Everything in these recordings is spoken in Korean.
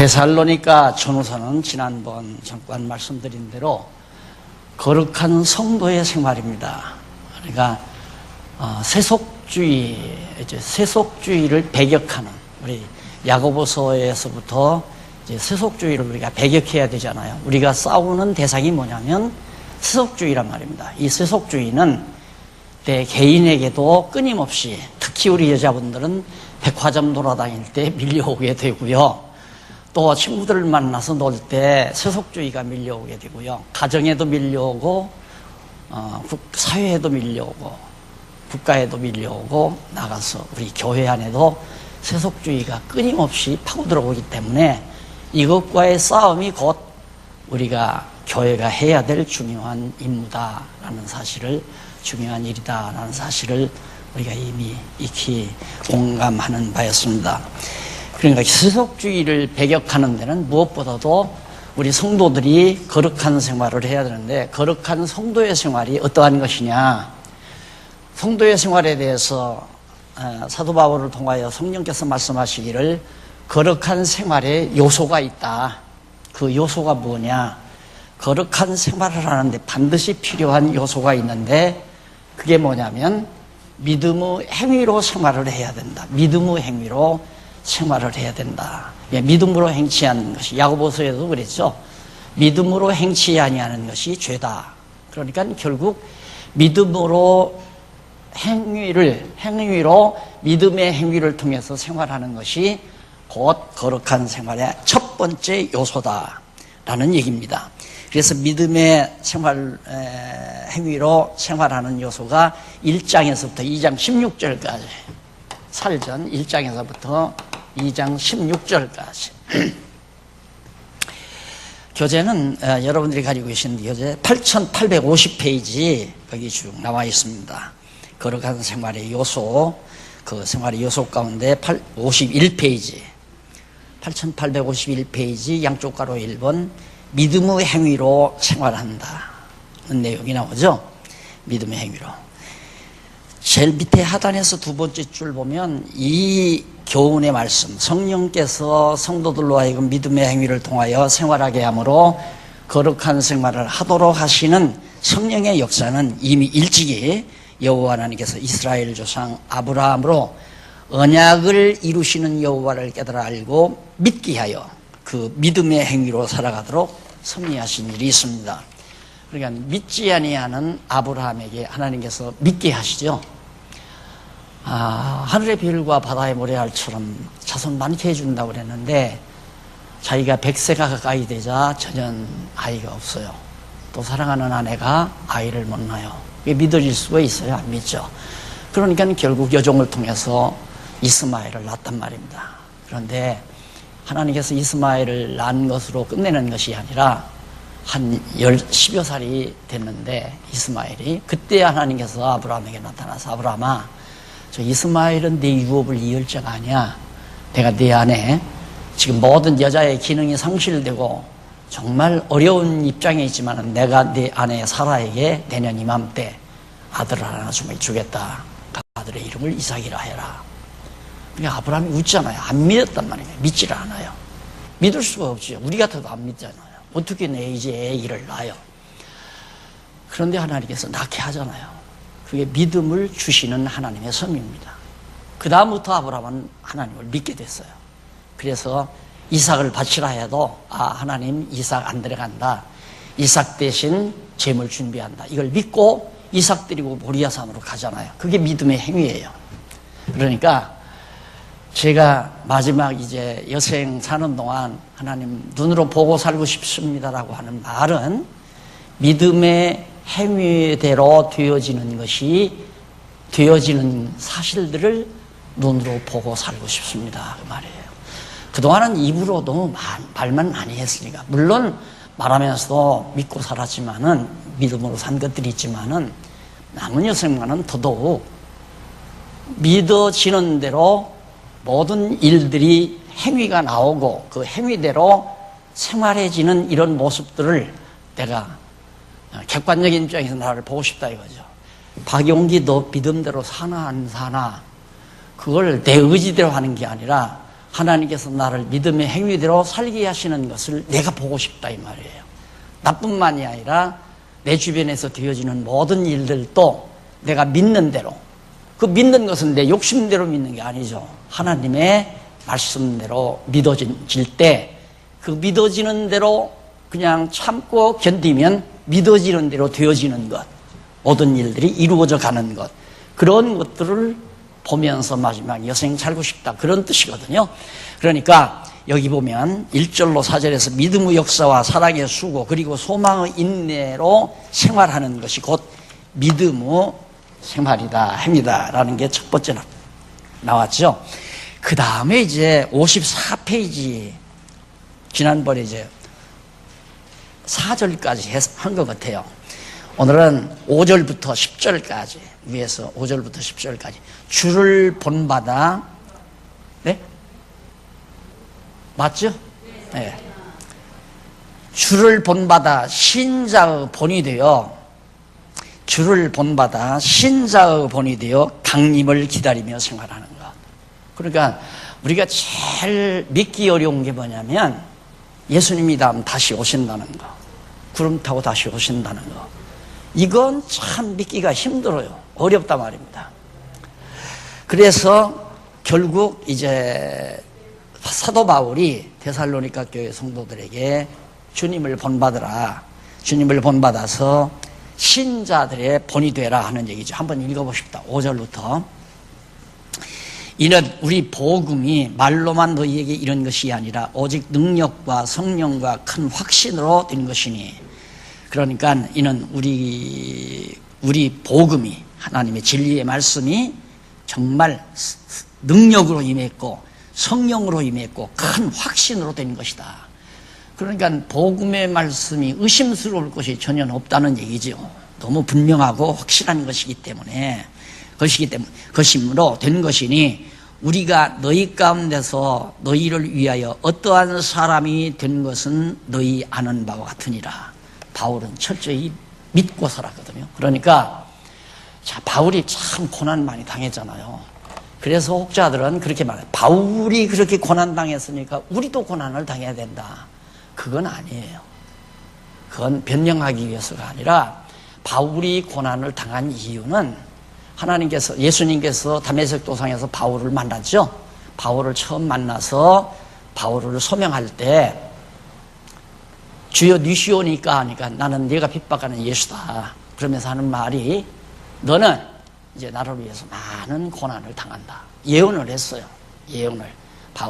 데살로니가 전후서는 지난번 잠깐 말씀드린 대로 거룩한 성도의 생활입니다. 그러니까 세속주의를 배격하는, 우리 야고보서에서부터 이제 세속주의를 우리가 배격해야 되잖아요. 우리가 싸우는 대상이 뭐냐면 세속주의란 말입니다. 이 세속주의는 내 개인에게도 끊임없이, 특히 우리 여자분들은 백화점 돌아다닐 때 밀려오게 되고요. 또 친구들을 만나서 놀 때 세속주의가 밀려오게 되고요. 가정에도 밀려오고, 사회에도 밀려오고, 국가에도 밀려오고, 나가서 우리 교회 안에도 세속주의가 끊임없이 파고들어오기 때문에 이것과의 싸움이 곧 우리가 교회가 해야 될 중요한 임무다라는 사실을, 중요한 일이다라는 사실을 우리가 이미 익히 공감하는 바였습니다. 그러니까 세속주의를 배격하는 데는 무엇보다도 우리 성도들이 거룩한 생활을 해야 되는데, 거룩한 성도의 생활이 어떠한 것이냐, 성도의 생활에 대해서 사도 바울을 통하여 성령께서 말씀하시기를 거룩한 생활에 요소가 있다. 그 요소가 뭐냐, 거룩한 생활을 하는데 반드시 필요한 요소가 있는데, 그게 뭐냐면 믿음의 행위로 생활을 해야 된다. 믿음의 행위로 생활을 해야 된다. 믿음으로 행치하는 것이, 야고보서에도 그랬죠. 믿음으로 행치 아니하는 것이 죄다. 그러니까 결국 믿음으로 행위로 믿음의 행위를 통해서 생활하는 것이 곧 거룩한 생활의 첫 번째 요소다라는 얘기입니다. 그래서 믿음의 행위로 생활하는 요소가 1장에서부터 2장 16절까지, 살전 1장에서부터 2장 16절까지. 교재는 여러분들이 가지고 계신 교재 8850페이지 거기 쭉 나와 있습니다. 거룩한 생활의 요소, 그 생활의 요소 가운데 51페이지, 8851페이지 양쪽 가로 1번 믿음의 행위로 생활한다 는 내용이 나오죠. 믿음의 행위로. 제일 밑에 하단에서 두 번째 줄 보면 이 교훈의 말씀, 성령께서 성도들로 하여금 믿음의 행위를 통하여 생활하게 함으로 거룩한 생활을 하도록 하시는 성령의 역사는 이미 일찍이 여호와 하나님께서 이스라엘 조상 아브라함으로 언약을 이루시는 여호와를 깨달아 알고 믿게 하여 그 믿음의 행위로 살아가도록 섭리하신 일이 있습니다. 그러니까 믿지 아니하는 아브라함에게 하나님께서 믿게 하시죠. 하늘의 별과 바다의 모래알처럼 자손 많게 해준다고 그랬는데, 자기가 100세가 가까이 되자 전혀 아이가 없어요. 또 사랑하는 아내가 아이를 못 낳아요. 이게 믿어질 수가 있어요? 안 믿죠. 그러니까 결국 여종을 통해서 이스마엘을 낳았단 말입니다. 그런데 하나님께서 이스마엘을 낳은 것으로 끝내는 것이 아니라 한 10여 살이 됐는데 이스마엘이, 그때 하나님께서 아브라함에게 나타나서 아브라함아, 저 이스마엘은 네 유업을 이을 자가 아니야. 내가 네 안에 지금 모든 여자의 기능이 상실되고 정말 어려운 입장에 있지만 내가 네 아내 사라에게 내년 이맘때 아들을 하나 주겠다. 그 아들의 이름을 이삭이라 해라. 그러니까 아브라함이 웃잖아요. 안 믿었단 말이에요. 믿지를 않아요. 믿을 수가 없죠. 우리 같아도 안 믿잖아요. 어떻게 내 이제 아기를 낳아요. 그런데 하나님께서 낳게 하잖아요. 그게 믿음을 주시는 하나님의 섭리입니다. 그 다음부터 아브라함은 하나님을 믿게 됐어요. 그래서 이삭을 바치라 해도 하나님 이삭 안 들어간다. 이삭 대신 제물 준비한다. 이걸 믿고 이삭 드리고 모리아산으로 가잖아요. 그게 믿음의 행위예요. 그러니까 제가 마지막 이제 여생 사는 동안 하나님 눈으로 보고 살고 싶습니다라고 하는 말은 믿음의 행위대로 되어지는 사실들을 눈으로 보고 살고 싶습니다. 그 말이에요. 그동안은 입으로 너무 말만 많이 했으니까, 물론 말하면서도 믿고 살았지만은, 믿음으로 산 것들이 있지만은, 남은 여생만은 더더욱 믿어지는 대로 모든 일들이 행위가 나오고 그 행위대로 생활해지는 이런 모습들을 내가 객관적인 입장에서 나를 보고 싶다 이거죠. 박용기 너 믿음대로 사나 안 사나, 그걸 내 의지대로 하는 게 아니라 하나님께서 나를 믿음의 행위대로 살게 하시는 것을 내가 보고 싶다 이 말이에요. 나뿐만이 아니라 내 주변에서 되어지는 모든 일들도 내가 믿는 대로, 그 믿는 것은 내 욕심대로 믿는 게 아니죠. 하나님의 말씀대로 믿어질 때 그 믿어지는 대로 그냥 참고 견디면 믿어지는 대로 되어지는 것, 모든 일들이 이루어져 가는 것, 그런 것들을 보면서 마지막 여생 살고 싶다, 그런 뜻이거든요. 그러니까 여기 보면 1절로 4절에서 믿음의 역사와 사랑의 수고 그리고 소망의 인내로 생활하는 것이 곧 믿음의 생활이다 합니다 라는 게 첫 번째 나왔죠. 그 다음에 이제 54페이지 지난번에 이제 4절까지 한 것 같아요. 오늘은 5절부터 10절까지, 위에서 5절부터 10절까지 주를 본받아, 네? 맞죠? 네. 주를 본받아 신자의 본이 되어, 주를 본받아 신자의 본이 되어 강림을 기다리며 생활하는 것. 그러니까 우리가 제일 믿기 어려운 게 뭐냐면 예수님이 다시 오신다는 거, 구름 타고 다시 오신다는 거. 이건 참 믿기가 힘들어요. 어렵단 말입니다. 그래서 결국 이제 사도 바울이 데살로니가 교회 성도들에게 주님을 본받으라, 주님을 본받아서 신자들의 본이 되라 하는 얘기죠. 한번 읽어보십시다. 5절부터. 이는 우리 복음이 말로만 너희에게 이런 것이 아니라 오직 능력과 성령과 큰 확신으로 된 것이니, 그러니까 이는 우리 복음이, 하나님의 진리의 말씀이 정말 능력으로 임했고 성령으로 임했고 큰 확신으로 된 것이다. 그러니까 복음의 말씀이 의심스러울 것이 전혀 없다는 얘기죠. 너무 분명하고 확실한 것이기 때문에, 것이므로 된 것이니 우리가 너희 가운데서 너희를 위하여 어떠한 사람이 된 것은 너희 아는 바와 같으니라. 바울은 철저히 믿고 살았거든요. 그러니까 자, 바울이 참 고난 많이 당했잖아요. 그래서 혹자들은 그렇게 말해요. 바울이 그렇게 고난 당했으니까 우리도 고난을 당해야 된다. 그건 아니에요. 그건 변명하기 위해서가 아니라, 바울이 고난을 당한 이유는 하나님께서, 예수님께서 다메섹 도상에서 바울을 만났죠. 바울을 처음 만나서 바울을 소명할 때 주여 니시오니까 하니까 나는 네가 핍박하는 예수다. 그러면서 하는 말이, 너는 이제 나를 위해서 많은 고난을 당한다. 예언을 했어요. 예언을.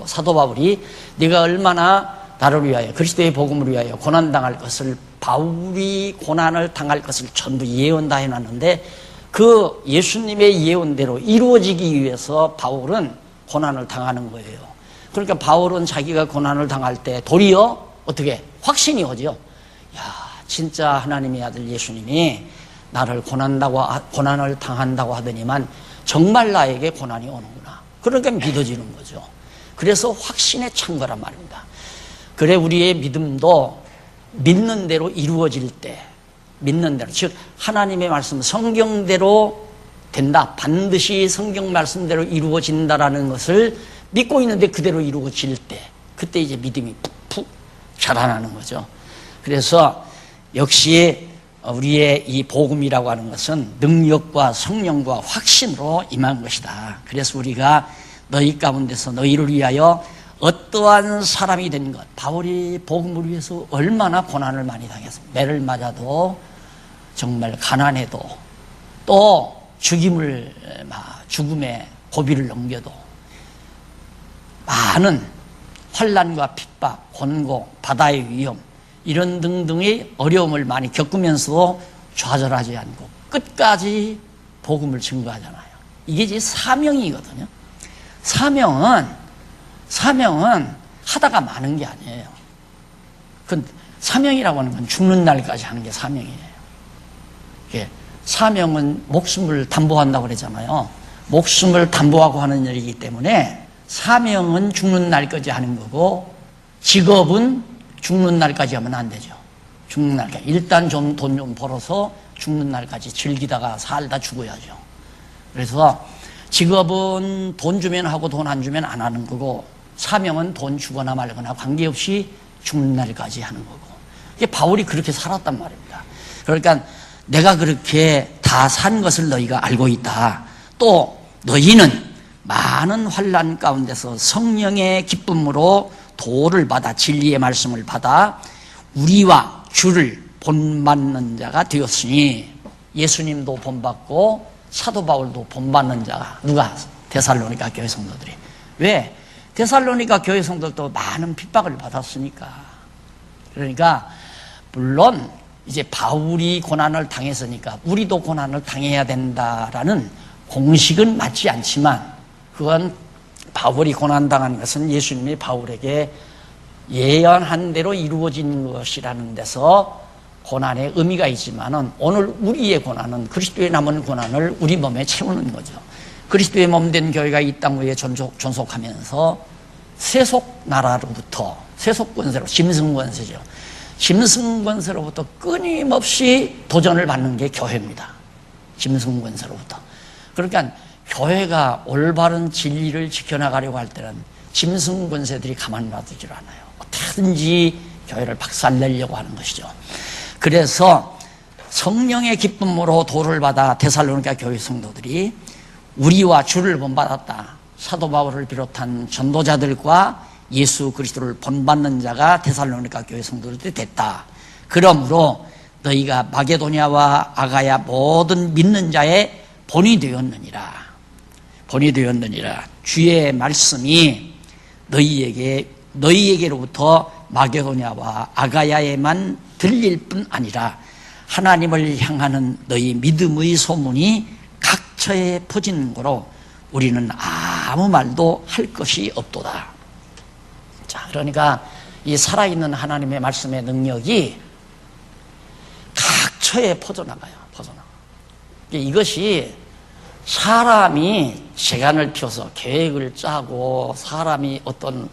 사도 바울이 네가 얼마나 나를 위하여, 그리스도의 복음을 위하여 고난당할 것을, 바울이 고난을 당할 것을 전부 예언 다 해놨는데, 그 예수님의 예언대로 이루어지기 위해서 바울은 고난을 당하는 거예요. 그러니까 바울은 자기가 고난을 당할 때 도리어 어떻게 확신이 오죠. 야, 진짜 하나님의 아들 예수님이 나를 고난을 당한다고 하더니만 정말 나에게 고난이 오는구나. 그러니까 믿어지는 거죠. 그래서 확신에 찬 거란 말입니다. 그래, 우리의 믿음도 믿는 대로 이루어질 때, 믿는 대로, 즉 하나님의 말씀, 성경대로 된다, 반드시 성경 말씀대로 이루어진다라는 것을 믿고 있는데 그대로 이루어질 때, 그때 이제 믿음이 푹푹 자라나는 거죠. 그래서 역시 우리의 이 복음이라고 하는 것은 능력과 성령과 확신으로 임한 것이다. 그래서 우리가 너희 가운데서 너희를 위하여 어떠한 사람이 된 것, 바울이 복음을 위해서 얼마나 고난을 많이 당했습니다. 매를 맞아도, 정말 가난해도, 또 죽음의 고비를 넘겨도, 많은 환난과 핍박, 곤고, 바다의 위험, 이런 등등의 어려움을 많이 겪으면서도 좌절하지 않고 끝까지 복음을 증거하잖아요. 이게 이제 사명이거든요. 사명은 하다가 마는 게 아니에요. 사명이라고 하는 건 죽는 날까지 하는 게 사명이에요. 사명은 목숨을 담보한다고 그러잖아요. 목숨을 담보하고 하는 일이기 때문에 사명은 죽는 날까지 하는 거고, 직업은 죽는 날까지 하면 안 되죠. 죽는 날까지. 일단 돈 좀 벌어서 죽는 날까지 즐기다가 살다 죽어야죠. 그래서 직업은 돈 주면 하고 돈 안 주면 안 하는 거고, 사명은 돈 주거나 말거나 관계없이 죽는 날까지 하는 거고. 이게 바울이 그렇게 살았단 말입니다. 그러니까 내가 그렇게 다 산 것을 너희가 알고 있다. 또 너희는 많은 환난 가운데서 성령의 기쁨으로 도를 받아 진리의 말씀을 받아 우리와 주를 본받는 자가 되었으니. 예수님도 본받고 사도 바울도 본받는 자가 누가? 데살로니가 교회 성도들이. 왜? 데살로니가 교회 성도들도 많은 핍박을 받았으니까. 그러니까 물론 이제 바울이 고난을 당했으니까 우리도 고난을 당해야 된다라는 공식은 맞지 않지만, 그건 바울이 고난당한 것은 예수님이 바울에게 예언한 대로 이루어진 것이라는 데서 고난의 의미가 있지만은, 오늘 우리의 고난은 그리스도의 남은 고난을 우리 몸에 채우는 거죠. 그리스도의 몸된 교회가 이 땅 위에 존속하면서 세속 나라로부터, 세속 권세로, 짐승 권세죠. 짐승 권세로부터 끊임없이 도전을 받는 게 교회입니다. 짐승 권세로부터. 그러니까 교회가 올바른 진리를 지켜나가려고 할 때는 짐승 권세들이 가만 놔두질 않아요. 어떻게든지 교회를 박살내려고 하는 것이죠. 그래서 성령의 기쁨으로 도를 받아 데살로니가 교회 성도들이 우리와 주를 본받았다. 사도 바울을 비롯한 전도자들과 예수 그리스도를 본받는 자가 데살로니가 교회 성도들이 됐다. 그러므로 너희가 마게도냐와 아가야 모든 믿는 자의 본이 되었느니라. 본이 되었느니라. 주의 말씀이 너희에게로부터 마게도냐와 아가야에만 들릴 뿐 아니라 하나님을 향하는 너희 믿음의 소문이 각처에 퍼지는 거로 우리는 아무 말도 할 것이 없도다. 자, 그러니까 이 살아있는 하나님의 말씀의 능력이 각처에 퍼져나가요. 이것이 사람이 재간을 펴서 계획을 짜고, 사람이 어떤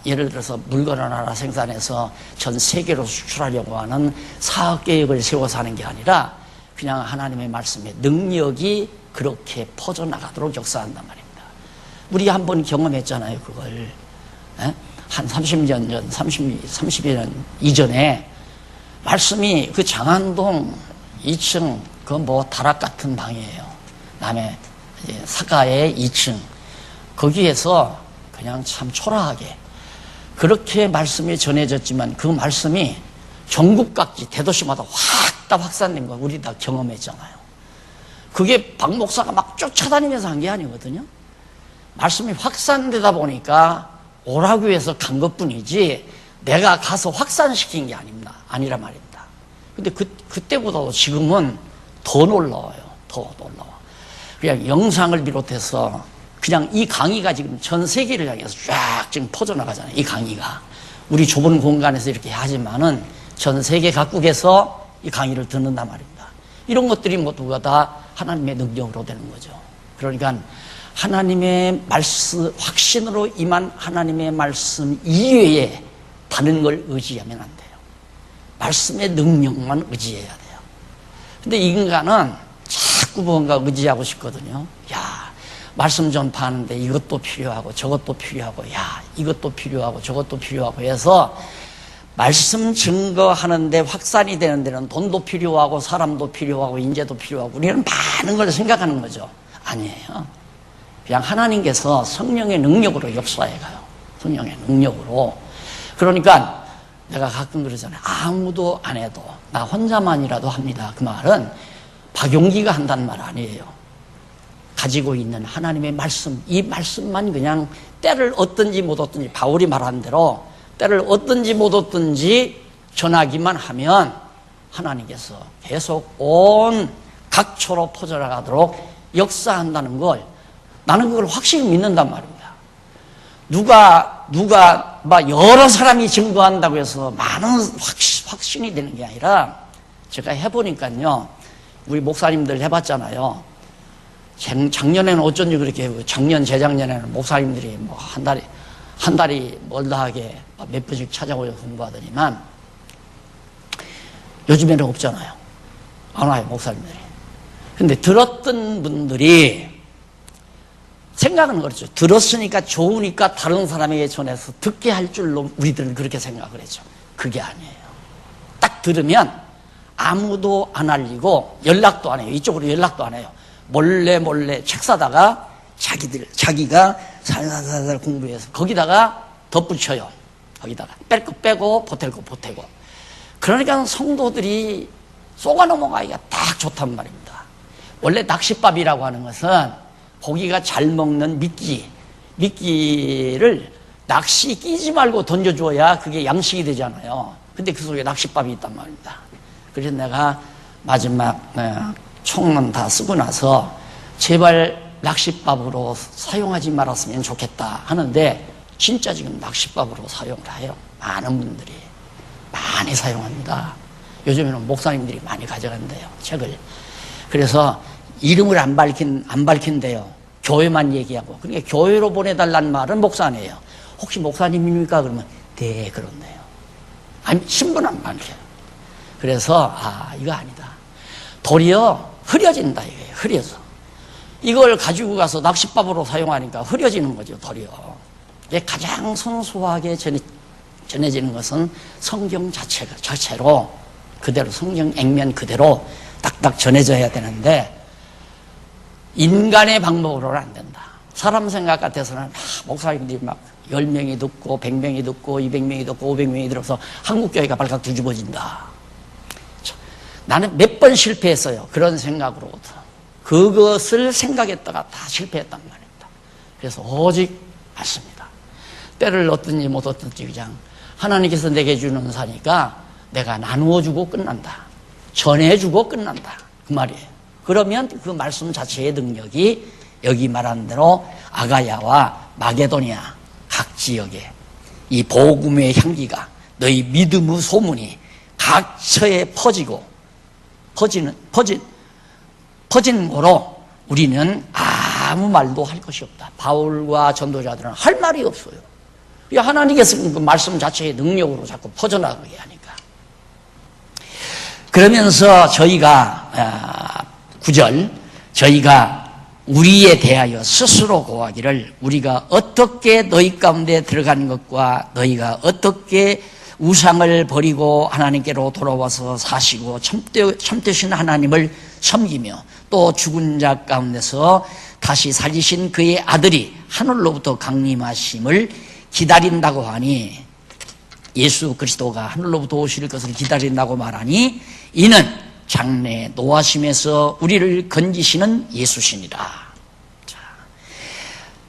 예를 들어서 물건을 하나 생산해서 전 세계로 수출하려고 하는 사업 계획을 세워서 하는 게 아니라 그냥 하나님의 말씀의 능력이 그렇게 퍼져나가도록 역사한단 말입니다. 우리 한번 경험했잖아요, 그걸. 한 30년 전, 30여 년 이전에 말씀이 그 장안동 2층 그 다락 같은 방이에요. 남해 사가의 2층. 거기에서 그냥 참 초라하게 그렇게 말씀이 전해졌지만, 그 말씀이 전국 각지 대도시마다 확 다 확산된 거 우리 다 경험했잖아요. 그게 박 목사가 막 쫓아다니면서 한 게 아니거든요. 말씀이 확산되다 보니까 오라고 해서 간 것뿐이지 내가 가서 확산시킨 게 아니란 말입니다. 근데 그때보다도 지금은 더 놀라워요. 더 놀라워. 그냥 영상을 비롯해서 그냥 이 강의가 지금 전 세계를 향해서 쫙 지금 퍼져나가잖아요. 이 강의가. 우리 좁은 공간에서 이렇게 하지만은 전 세계 각국에서 이 강의를 듣는단 말입니다. 이런 것들이 모두가 다 하나님의 능력으로 되는 거죠. 그러니까 하나님의 말씀, 확신으로 임한 하나님의 말씀 이외에 다른 걸 의지하면 안 돼요. 말씀의 능력만 의지해야 돼요. 근데 인간은 자꾸 뭔가 의지하고 싶거든요. 야, 말씀 전파하는데 이것도 필요하고 저것도 필요하고, 야, 이것도 필요하고 저것도 필요하고 해서 말씀 증거하는데 확산이 되는 데는 돈도 필요하고 사람도 필요하고 인재도 필요하고 우리는 많은 걸 생각하는 거죠. 아니에요. 그냥 하나님께서 성령의 능력으로 역사해 가요. 성령의 능력으로. 그러니까 내가 가끔 그러잖아요. 아무도 안 해도 나 혼자만이라도 합니다. 그 말은 박용기가 한다는 말 아니에요. 가지고 있는 하나님의 말씀, 이 말씀만 그냥 때를 얻든지 못 얻든지, 바울이 말한 대로 때를 얻든지 못 얻든지 전하기만 하면 하나님께서 계속 온 각처로 퍼져나가도록 역사한다는 걸, 나는 그걸 확실히 믿는단 말입니다. 누가 막 여러 사람이 증거한다고 해서 많은 확신이 되는 게 아니라, 제가 해보니까요, 우리 목사님들 해봤잖아요. 작년에는 어쩐지 그렇게, 작년, 재작년에는 목사님들이 뭐 한 달이 멀다 하게 몇 번씩 찾아오셔서 공부하더니만, 요즘에는 없잖아요. 안 와요, 목사님들이. 근데 들었던 분들이 생각은 그렇죠. 들었으니까 좋으니까 다른 사람에게 전해서 듣게 할 줄로 우리들은 그렇게 생각을 했죠. 그게 아니에요. 딱 들으면 아무도 안 알리고 연락도 안 해요. 이쪽으로 연락도 안 해요. 몰래 책 사다가 자기가 살살살살 공부해서 거기다가 덧붙여요. 거기다가 뺄 거 빼고 보탤 거 보태고. 그러니까 성도들이 쏘가 넘어가기가 딱 좋단 말입니다. 원래 낚싯밥이라고 하는 것은 고기가 잘 먹는 미끼를 낚시 끼지 말고 던져줘야 그게 양식이 되잖아요. 근데 그 속에 낚싯밥이 있단 말입니다. 그래서 내가 마지막 총론 다 쓰고 나서 제발 낚싯밥으로 사용하지 말았으면 좋겠다 하는데 진짜 지금 낚싯밥으로 사용을 해요. 많은 분들이 많이 사용합니다. 요즘에는 목사님들이 많이 가져간대요, 책을. 그래서 이름을 안 밝힌대요. 교회만 얘기하고. 그러니까 교회로 보내달라는 말은 목사네요. 혹시 목사님입니까? 그러면 네, 그렇네요. 아니, 신분 안 밝혀요. 그래서 이거 아니다. 도리어 흐려진다 이거예요. 흐려서. 이걸 가지고 가서 낚싯밥으로 사용하니까 흐려지는 거죠, 도리어. 가장 순수하게 전해지는 것은 성경 자체로 그대로 성경 액면 그대로 딱딱 전해져야 되는데 인간의 방법으로는 안 된다. 사람 생각 같아서는 목사님들이 막 10명이 듣고 100명이 듣고 200명이 듣고 500명이 들어서 한국교회가 발칵 뒤집어진다. 나는 몇 번 실패했어요. 그런 생각으로부터. 그것을 생각했다가 다 실패했단 말입니다. 그래서 오직 맞습니다. 때를 얻든지 못 얻든지 그냥 하나님께서 내게 주는 은사니까 내가 나누어주고 끝난다. 전해주고 끝난다. 그 말이에요. 그러면 그 말씀 자체의 능력이 여기 말한 대로 아가야와 마게도니아 각 지역에 이 복음의 향기가 너희 믿음의 소문이 각 처에 퍼진 거로 우리는 아무 말도 할 것이 없다. 바울과 전도자들은 할 말이 없어요. 하나님께서 그 말씀 자체의 능력으로 자꾸 퍼져나가게 하니까. 그러면서 저희가 9절 저희가 우리에 대하여 스스로 고하기를 우리가 어떻게 너희 가운데 들어가는 것과 너희가 어떻게 우상을 버리고 하나님께로 돌아와서 사시고 참되신 하나님을 섬기며 또 죽은 자 가운데서 다시 살리신 그의 아들이 하늘로부터 강림하심을 기다린다고 하니 예수 그리스도가 하늘로부터 오실 것을 기다린다고 말하니 이는 장래 노하심에서 우리를 건지시는 예수시니라. 자,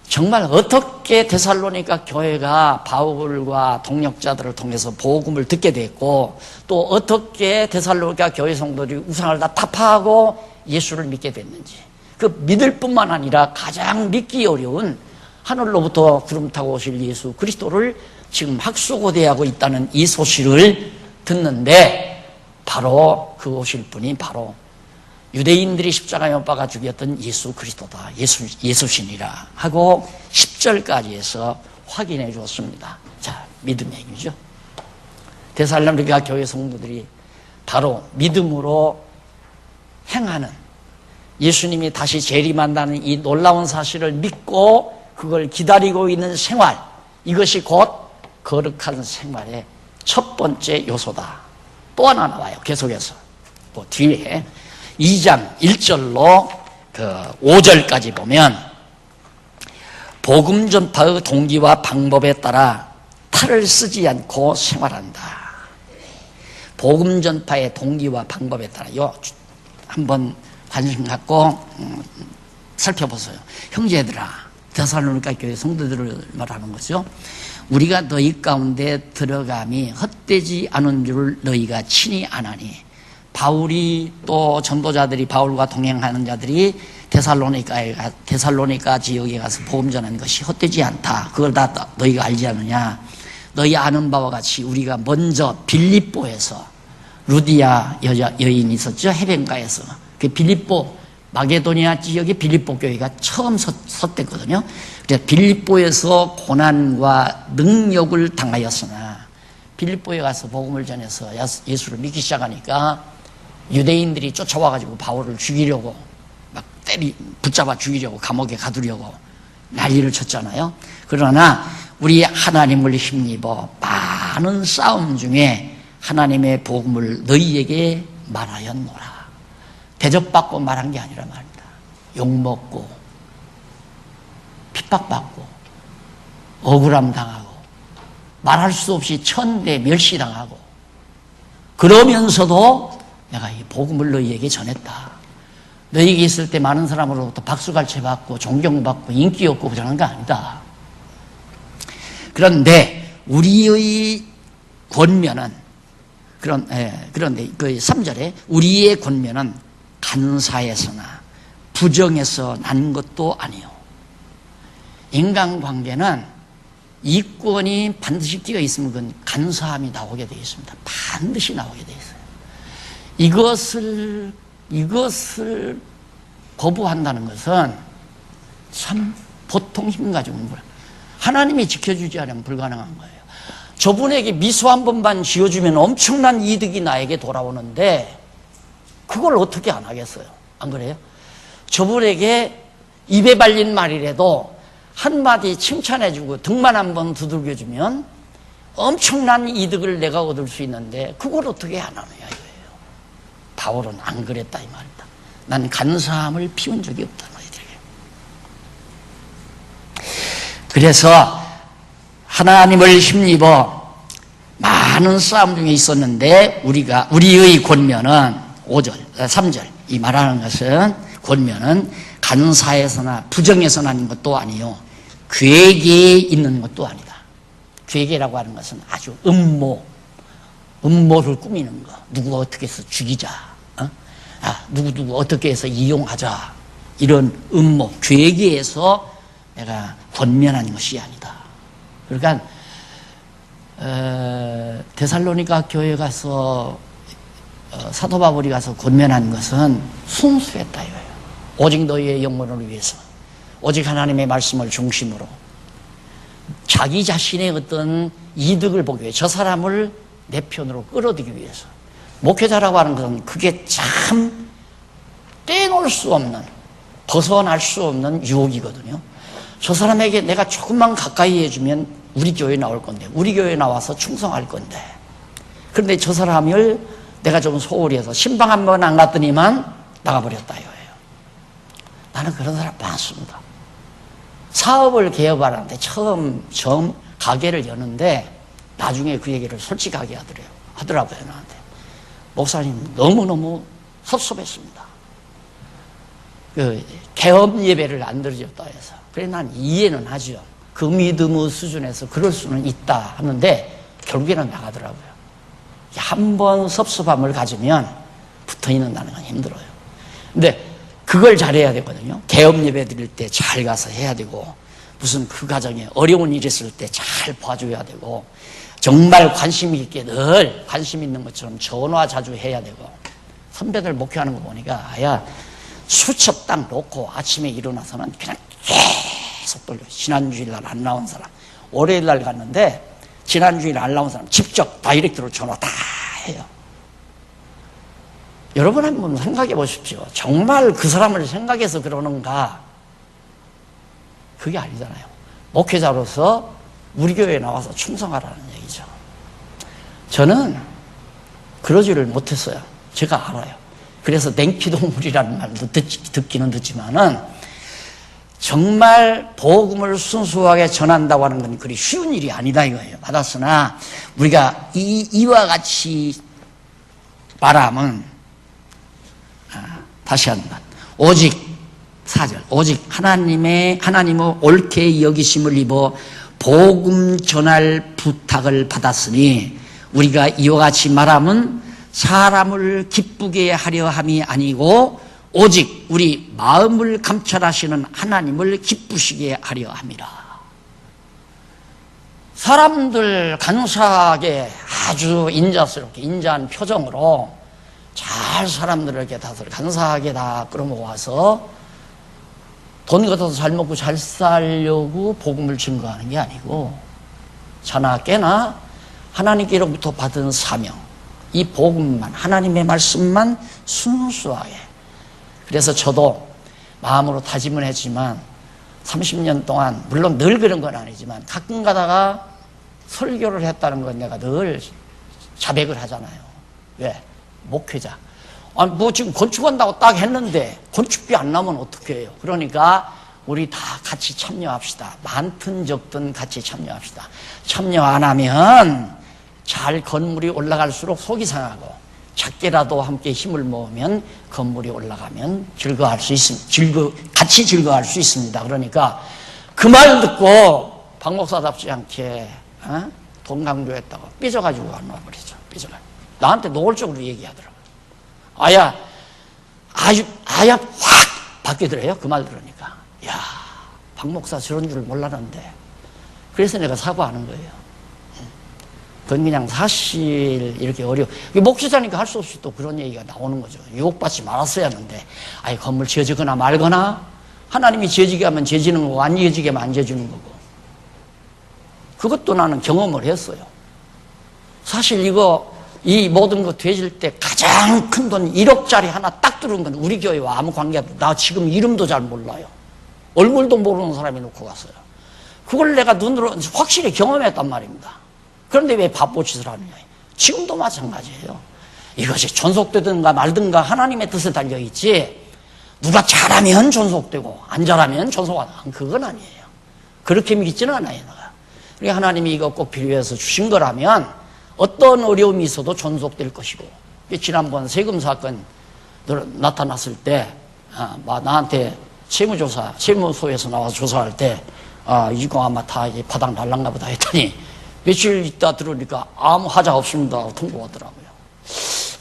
정말 어떻게 데살로니가 교회가 바울과 동역자들을 통해서 복음을 듣게 됐고 또 어떻게 데살로니가 교회 성도들이 우상을 다 타파하고 예수를 믿게 됐는지 그 믿을 뿐만 아니라 가장 믿기 어려운 하늘로부터 구름 타고 오실 예수 그리스도를 지금 학수고대하고 있다는 이 소식을 듣는데 바로 그 오실 분이 바로 유대인들이 십자가에 못 박아 죽였던 예수 그리스도다. 예수신이라 하고 10절까지 해서 확인해 주었습니다. 자, 믿음의 얘기죠. 데살로니가 교회 성도들이 바로 믿음으로 행하는 예수님이 다시 재림한다는 이 놀라운 사실을 믿고 그걸 기다리고 있는 생활, 이것이 곧 거룩한 생활의 첫 번째 요소다. 또 하나 나와요. 계속해서 그 뒤에 2장 1절로 그 5절까지 보면 복음 전파의 동기와 방법에 따라 탈을 쓰지 않고 생활한다. 복음 전파의 동기와 방법에 따라요. 한번 관심 갖고 살펴보세요. 형제들아, 데살로니가 교회 성도들을 말하는 거죠. 우리가 너희 가운데 들어감이 헛되지 않은 줄 너희가 친히 아나니. 바울이 또 전도자들이 바울과 동행하는 자들이 데살로니가 지역에 가서 복음 전하는 것이 헛되지 않다. 그걸 다 너희가 알지 않느냐. 너희 아는 바와 같이 우리가 먼저 빌립보에서 루디아 여인이 있었죠. 해변가에서 그 빌립보 마게도니아 지역의 빌립보 교회가 처음 섰댔거든요. 그래서 빌립보에서 고난과 능력을 당하였으나 빌립보에 가서 복음을 전해서 예수를 믿기 시작하니까 유대인들이 쫓아와가지고 바울을 죽이려고 막 붙잡아 죽이려고 감옥에 가두려고 난리를 쳤잖아요. 그러나 우리 하나님을 힘입어 많은 싸움 중에 하나님의 복음을 너희에게 말하였노라. 대접받고 말한 게 아니라 말입니다. 욕먹고 핍박받고 억울함 당하고 말할 수 없이 천대 멸시당하고 그러면서도 내가 이 복음을 너희에게 전했다. 너희에게 있을 때 많은 사람으로부터 박수갈채 받고 존경받고 인기 없고 그러는 거 아니다. 그런데 우리의 권면은 그런데 그 3절에 우리의 권면은 간사에서나 부정에서 난 것도 아니요. 인간관계는 이권이 반드시 끼어 있으면 그건 간사함이 나오게 되어 있습니다. 반드시 나오게 되어 있어요. 이것을 거부한다는 것은 참 보통 힘 가지고는 하나님이 지켜주지 않으면 불가능한 거예요. 저분에게 미소 한 번만 지어주면 엄청난 이득이 나에게 돌아오는데 그걸 어떻게 안 하겠어요? 안 그래요? 저분에게 입에 발린 말이라도 한마디 칭찬해주고 등만 한번 두들겨주면 엄청난 이득을 내가 얻을 수 있는데 그걸 어떻게 안 하느냐 이거예요. 바울은 안 그랬다 이 말이다. 난 간사함을 피운 적이 없다 너희들에게. 그래서 하나님을 힘입어 많은 싸움 중에 있었는데 우리의 권면은 3절 이 말하는 것은 권면은 간사에서나 부정에서 난 것도 아니요 괴계에 있는 것도 아니다. 괴계라고 하는 것은 아주 음모를 꾸미는 거. 누구 어떻게 해서 죽이자, 누구 어떻게 해서 이용하자, 이런 음모 괴계에서 내가 권면한 것이 아니다. 그러니까 데살로니가 교회 가서 사도 바울이 가서 권면한 것은 순수했다 이거예요. 오직 너희의 영혼을 위해서, 오직 하나님의 말씀을 중심으로 자기 자신의 어떤 이득을 보기 위해 저 사람을 내 편으로 끌어들이기 위해서. 목회자라고 하는 것은 그게 참 떼놓을 수 없는, 벗어날 수 없는 유혹이거든요. 저 사람에게 내가 조금만 가까이 해주면 우리 교회에 나올 건데, 우리 교회에 나와서 충성할 건데, 그런데 저 사람을 내가 좀 소홀히 해서 신방 한 번 안 갔더니만 나가버렸다 이거예요. 나는 그런 사람 많습니다. 사업을 개업하는데 처음 가게를 여는데 나중에 그 얘기를 솔직하게 하더라고요 나한테. 목사님 너무너무 섭섭했습니다. 그 개업 예배를 안 드려줬다 해서. 그래 난 이해는 하죠. 그 믿음의 수준에서 그럴 수는 있다 하는데 결국에는 나가더라고요. 한 번 섭섭함을 가지면 붙어있는다는 건 힘들어요. 근데 그걸 잘해야 되거든요. 개업 예배 드릴 때 잘 가서 해야 되고, 무슨 그 가정에 어려운 일 있을 때 잘 봐줘야 되고, 정말 관심 있게 늘 관심 있는 것처럼 전화 자주 해야 되고. 선배들 목회하는 거 보니까 수첩 딱 놓고 아침에 일어나서는 그냥 계속 돌려. 지난주일날 안 나온 사람, 월요일날 갔는데 지난주일 안 나온 사람 직접 다이렉트로 전화 다 해요. 여러분 한번 생각해 보십시오. 정말 그 사람을 생각해서 그러는가? 그게 아니잖아요. 목회자로서 우리 교회에 나와서 충성하라는 얘기죠. 저는 그러지를 못했어요. 제가 알아요. 그래서 냉피동물이라는 말도 듣기는 듣지만은 정말 복음을 순수하게 전한다고 하는 건 그리 쉬운 일이 아니다 이거예요. 받았으나 우리가 이와 같이 말하면 다시 한번 오직 4절 오직 하나님의 옳게 여기심을 입어 복음 전할 부탁을 받았으니 우리가 이와 같이 말하면 사람을 기쁘게 하려 함이 아니고 오직 우리 마음을 감찰하시는 하나님을 기쁘시게 하려 함이라. 사람들 간사하게 아주 인자스럽게 인자한 표정으로 잘 사람들에게 다 간사하게 다 끌어모아서 돈 걷어서 잘 먹고 잘 살려고 복음을 증거하는 게 아니고 자나 깨나 하나님께로부터 받은 사명, 이 복음만, 하나님의 말씀만 순수하게. 그래서 저도 마음으로 다짐을 했지만 30년 동안 물론 늘 그런 건 아니지만 가끔 가다가 설교를 했다는 건 내가 늘 자백을 하잖아요. 왜? 목회자. 아니 뭐 지금 건축한다고 딱 했는데 건축비 안 나면 어떻게 해요? 그러니까 우리 다 같이 참여합시다. 많든 적든 같이 참여합시다. 참여 안 하면 잘 건물이 올라갈수록 속이 상하고 작게라도 함께 힘을 모으면 건물이 올라가면 즐거워할 수 있습니다. 같이 즐거워할 수 있습니다. 그러니까 그 말 듣고 박 목사답지 않게 돈 강조했다고 삐져가지고 안 와버리죠. 삐져가지고 나한테 노골적으로 얘기하더라고요. 아야 확 바뀌더래요. 그 말 들으니까. 야, 박 목사 저런 줄 몰랐는데. 그래서 내가 사과하는 거예요. 그건 그냥 사실 이렇게 목회자니까 할 수 없이 또 그런 얘기가 나오는 거죠. 유혹받지 말았어야 하는데 아예 건물 지어지거나 말거나 하나님이 지어지게 하면 지어지는 거고 안 지어지게 하면 안 지어지는 거고 그것도 나는 경험을 했어요. 사실 이 모든 거 되질 때 가장 큰 돈 1억짜리 하나 딱 들어온 건 우리 교회와 아무 관계 없어요. 나 지금 이름도 잘 몰라요. 얼굴도 모르는 사람이 놓고 갔어요. 그걸 내가 눈으로 확실히 경험했단 말입니다. 그런데 왜 바보짓을 하느냐. 지금도 마찬가지예요. 이것이 존속되든가 말든가 하나님의 뜻에 달려있지 누가 잘하면 존속되고 안 잘하면 존속 안 하고 그건 아니에요. 그렇게 믿지는 않아요. 우리 하나님이 이거 꼭 필요해서 주신 거라면 어떤 어려움이 있어도 존속될 것이고 지난번 세금 사건 나타났을 때 나한테 세무소에서 나와서 조사할 때 이거 아마 다 바닥 날란가 보다 했더니 며칠 있다 들으니까 아무 하자 없습니다 하고 통보하더라고요.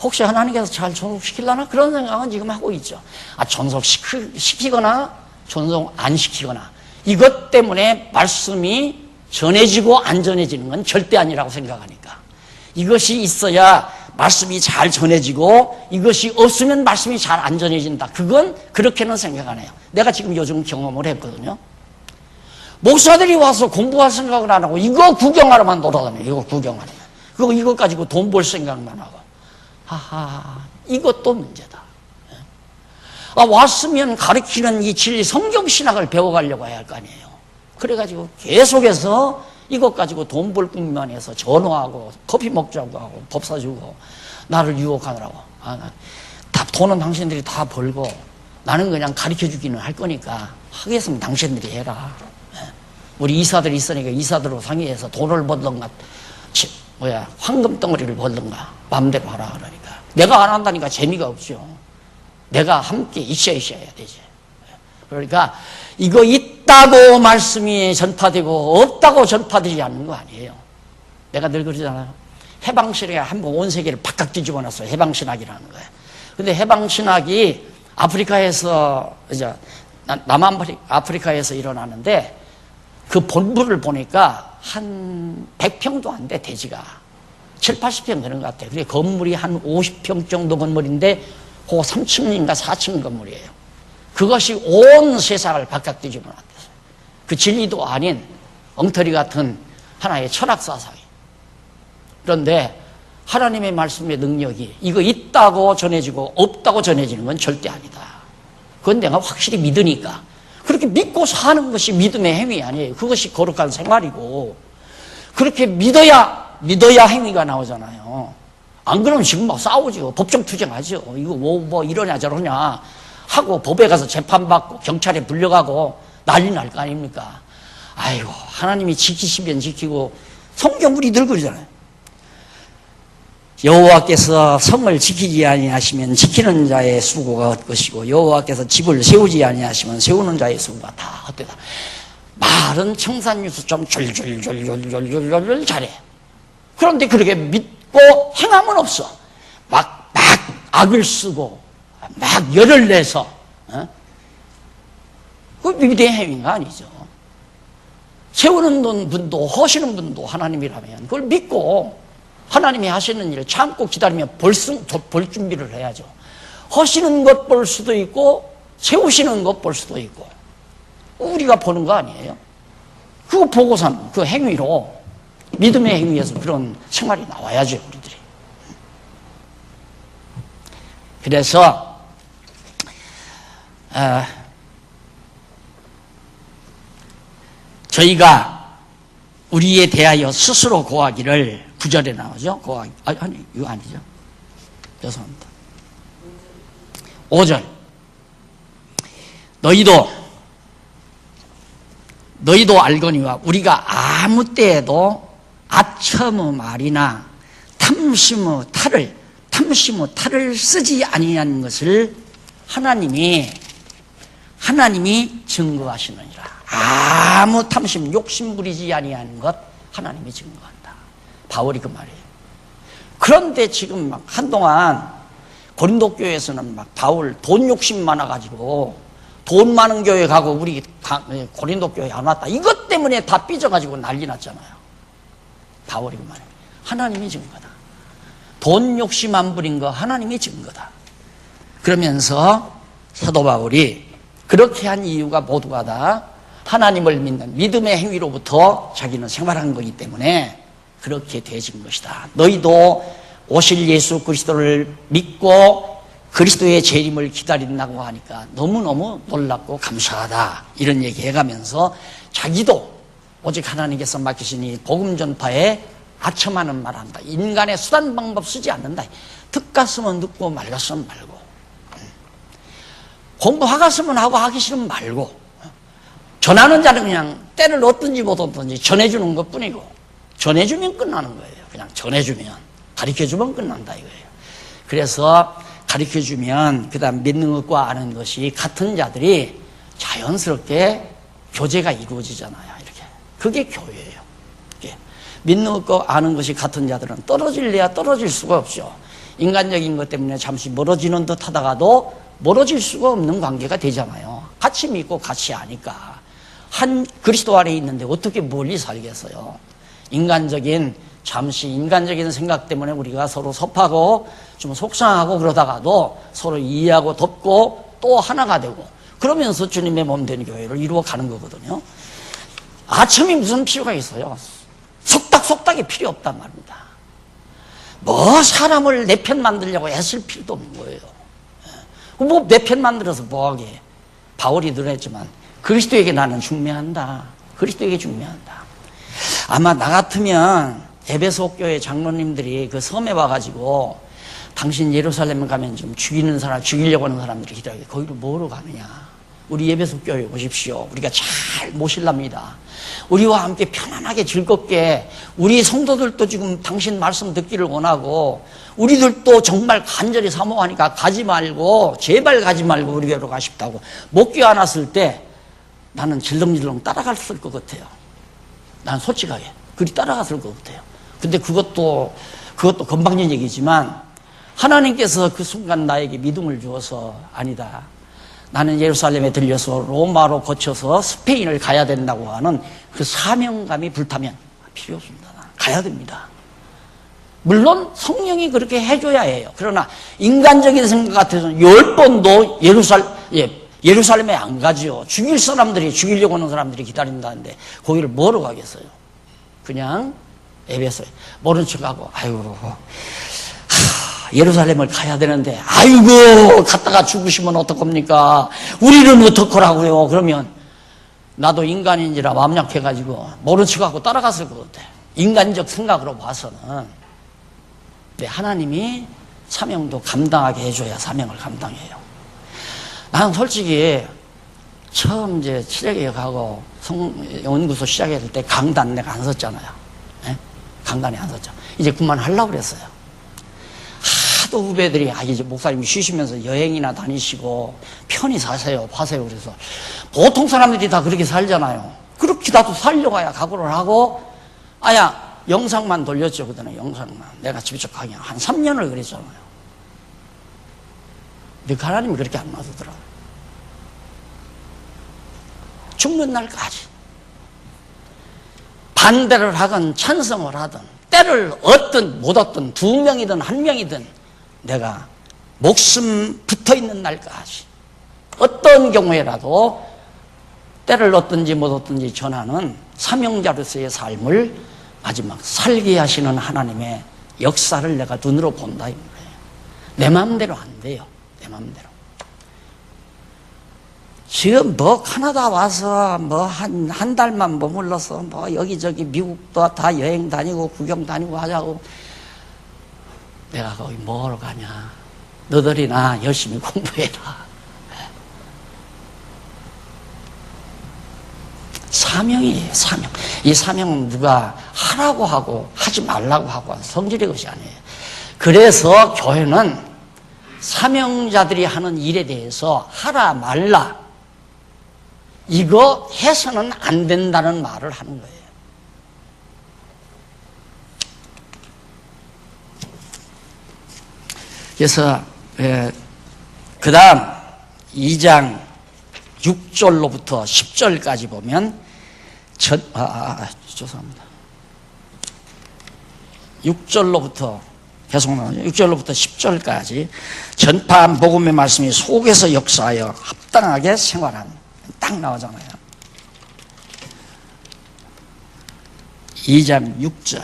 혹시 하나님께서 잘 존속시키려나? 그런 생각은 지금 하고 있죠. 존속시키거나 존속 안 시키거나 이것 때문에 말씀이 전해지고 안 전해지는 건 절대 아니라고 생각하니까 이것이 있어야 말씀이 잘 전해지고 이것이 없으면 말씀이 잘 안 전해진다. 그건 그렇게는 생각 안 해요. 내가 지금 요즘 경험을 했거든요. 목사들이 와서 공부할 생각을 안 하고 이거 구경하러만 돌아다녀요. 이거 구경하러만. 이거 가지고 돈 벌 생각만 하고. 하하, 이것도 문제다. 왔으면 가르치는 이 진리 성경신학을 배워가려고 해야 할 거 아니에요. 그래가지고 계속해서 이것 가지고 돈 벌 뿐만 해서 전화하고 커피 먹자고 하고 법 사주고 나를 유혹하느라고. 다 돈은 당신들이 다 벌고 나는 그냥 가르쳐주기는 할 거니까 하겠으면 당신들이 해라. 우리 이사들이 있으니까 이사들로 상의해서 돈을 벌던가 황금 덩어리를 벌던가 마음대로 하라 그러니까 내가 안 한다니까 재미가 없죠. 내가 함께 있어야 되지. 그러니까 이거 있다고 말씀이 전파되고 없다고 전파되지 않는 거 아니에요. 내가 늘 그러잖아요. 해방신학이 한번 온 세계를 바깥 뒤집어 놨어요. 해방신학이라는 거예요. 근데 해방신학이 아프리카에서 남아프리카에서 일어나는데 그 본부를 보니까 한 100평도 안 돼, 대지가. 7, 80평 되는 것 같아요. 그래, 건물이 한 50평 정도 건물인데, 그 3층인가 4층 건물이에요. 그것이 온 세상을 바깥 뒤집어 놨어요. 그 진리도 아닌 엉터리 같은 하나의 철학 사상이. 그런데 하나님의 말씀의 능력이 이거 있다고 전해지고 없다고 전해지는 건 절대 아니다. 그건 내가 확실히 믿으니까. 그렇게 믿고 사는 것이 믿음의 행위 아니에요. 그것이 거룩한 생활이고 그렇게 믿어야 행위가 나오잖아요. 안 그러면 지금 막 싸우죠. 법정 투쟁하죠. 이거 뭐 이러냐 저러냐 하고 법에 가서 재판받고 경찰에 불려가고 난리 날 거 아닙니까? 아이고 하나님이 지키시면 지키고 성경 우리 늘 그러잖아요. 여호와께서 성을 지키지 아니하시면 지키는 자의 수고가 헛것이고 여호와께서 집을 세우지 아니하시면 세우는 자의 수고가 다 헛되다. 말은 청산유수 좀 졸졸졸졸졸졸 잘해. 그런데 그렇게 믿고 행함은 없어. 막 악을 쓰고 막 열을 내서 그 믿음의 행위가 아니죠. 세우는 분도 허시는 분도 하나님이라면 그걸 믿고 하나님이 하시는 일을 참고 기다리면 벌 준비를 해야죠. 허시는 것 볼 수도 있고 세우시는 것 볼 수도 있고 우리가 보는 거 아니에요. 그거 보고 사는 그 행위로 믿음의 행위에서 그런 생활이 나와야죠. 우리들이. 저희가 우리에 대하여 스스로 고하기를 9절에 나오죠. 아니 이거 아니죠. 죄송합니다. 5절. 너희도 알거니와 우리가 아무 때에도 아첨의 말이나 탐심의 탈을 쓰지 아니하는 것을 하나님이 증거하시느니라. 아무 탐심, 욕심 부리지 아니하는 것 하나님이 증거한다. 바울이 그 말이에요. 그런데 지금 막 한동안 고린도 교회에서는 막 바울 돈 욕심 많아가지고 돈 많은 교회 가고 우리 고린도 교회 안 왔다. 이것 때문에 다 삐져가지고 난리 났잖아요. 바울이 그 말이에요. 하나님이 증거다. 돈 욕심 안 부린 거 하나님이 증거다. 그러면서 사도 바울이 그렇게 한 이유가 모두가 다 하나님을 믿는 믿음의 행위로부터 자기는 생활한 거기 때문에 그렇게 되어진 것이다. 너희도 오실 예수 그리스도를 믿고 그리스도의 재림을 기다린다고 하니까 너무너무 놀랍고 감사하다. 이런 얘기 해가면서 자기도 오직 하나님께서 맡기시니 복음 전파에 아첨하는 말 한다. 인간의 수단 방법 쓰지 않는다. 듣갔으면 듣고 말갔으면 말고, 공부하갔으면 하고 하기 싫으면 말고, 전하는 자는 그냥 때를 얻든지 못 얻든지 전해주는 것 뿐이고, 전해주면 끝나는 거예요. 그냥 전해주면, 가르쳐주면 끝난다 이거예요. 그래서 가르쳐주면 그 다음 믿는 것과 아는 것이 같은 자들이 자연스럽게 교제가 이루어지잖아요. 이렇게. 그게 교회예요. 믿는 것과 아는 것이 같은 자들은 떨어질래야 떨어질 수가 없죠. 인간적인 것 때문에 잠시 멀어지는 듯 하다가도 멀어질 수가 없는 관계가 되잖아요. 같이 믿고 같이 아니까. 한 그리스도 안에 있는데 어떻게 멀리 살겠어요. 잠시 인간적인 생각 때문에 우리가 서로 섭하고 좀 속상하고 그러다가도 서로 이해하고 돕고 또 하나가 되고 그러면서 주님의 몸 된 교회를 이루어 가는 거거든요. 아첨이 무슨 필요가 있어요. 속닥속닥이 필요 없단 말입니다. 뭐 사람을 내 편 만들려고 애쓸 필요도 없는 거예요. 뭐 내 편 만들어서 뭐하게. 바울이 늘 했지만 그리스도에게 나는 중매한다. 그리스도에게 중매한다. 아마 나 같으면 에베소 교회 장로님들이 그 섬에 와가지고 당신 예루살렘에 가면 좀 죽이려고 하는 사람들이 기다려. 거기로 뭐로 가느냐. 우리 에베소 교회 오십시오. 우리가 잘 모실랍니다. 우리와 함께 편안하게 즐겁게 우리 성도들도 지금 당신 말씀 듣기를 원하고 우리들도 정말 간절히 사모하니까 가지 말고 제발 가지 말고 우리 교회로 가십다고 못 껴안았을 때 나는 질렁질렁 따라갔을 것 같아요. 난 솔직하게 그리 따라갔을 것 같아요. 근데 그것도 건방진 얘기지만 하나님께서 그 순간 나에게 믿음을 주어서 아니다. 나는 예루살렘에 들려서 로마로 거쳐서 스페인을 가야 된다고 하는 그 사명감이 불타면 필요 없습니다. 가야 됩니다. 물론 성령이 그렇게 해줘야 해요. 그러나 인간적인 생각 같아서는 10번도 예루살렘에 안 가죠. 죽이려고 하는 사람들이 기다린다는데 거기를 뭐로 가겠어요? 그냥 에베소에 모른 척하고 예루살렘을 가야 되는데 갔다가 죽으시면 어떡합니까? 우리는 어떡하라고요? 그러면 나도 인간인지라 마음 약해가지고 모른 척하고 따라갔을 것 같아. 인간적 생각으로 봐서는. 근데 하나님이 사명도 감당하게 해줘야 사명을 감당해요. 나는 솔직히 처음 이제 치료개혁하고 연구소 시작했을 때 강단 내가 안 썼잖아요. 네? 강단에 안 썼죠. 이제 그만하려고 그랬어요. 하도 후배들이 이제 목사님이 쉬시면서 여행이나 다니시고 편히 사세요 그래서 보통 사람들이 다 그렇게 살잖아요. 그렇게 나도 살려고 각오를 하고 영상만 돌렸죠. 그때는 영상만 내가 직접 강의 한 3년을 그랬잖아요. 근데 하나님이 그렇게 안 놔두더라고요. 죽는 날까지 반대를 하든 찬성을 하든 때를 얻든 못 얻든 2명이든 1명이든 내가 목숨 붙어있는 날까지 어떤 경우에라도 때를 얻든지 못 얻든지 전하는 사명자로서의 삶을 마지막 살게 하시는 하나님의 역사를 내가 눈으로 본다. 내 마음대로 안 돼요. 내 마음대로. 지금 뭐 캐나다 와서 뭐 한 달만 머물러서 뭐 여기저기 미국도 다 여행 다니고 구경 다니고 하자고. 내가 거기 뭐하러 가냐. 너들이나 열심히 공부해라. 사명이에요, 사명. 이 사명은 누가 하라고 하고 하지 말라고 하고 한 성질의 것이 아니에요. 그래서 교회는 사명자들이 하는 일에 대해서 하라 말라 이거 해서는 안 된다는 말을 하는 거예요. 그래서 그 다음 2장 6절로부터 10절까지 보면 죄송합니다. 6절로부터 계속 나오죠. 6절로부터 10절까지 전파한 복음의 말씀이 속에서 역사하여 합당하게 생활한 딱 나오잖아요. 2장 6절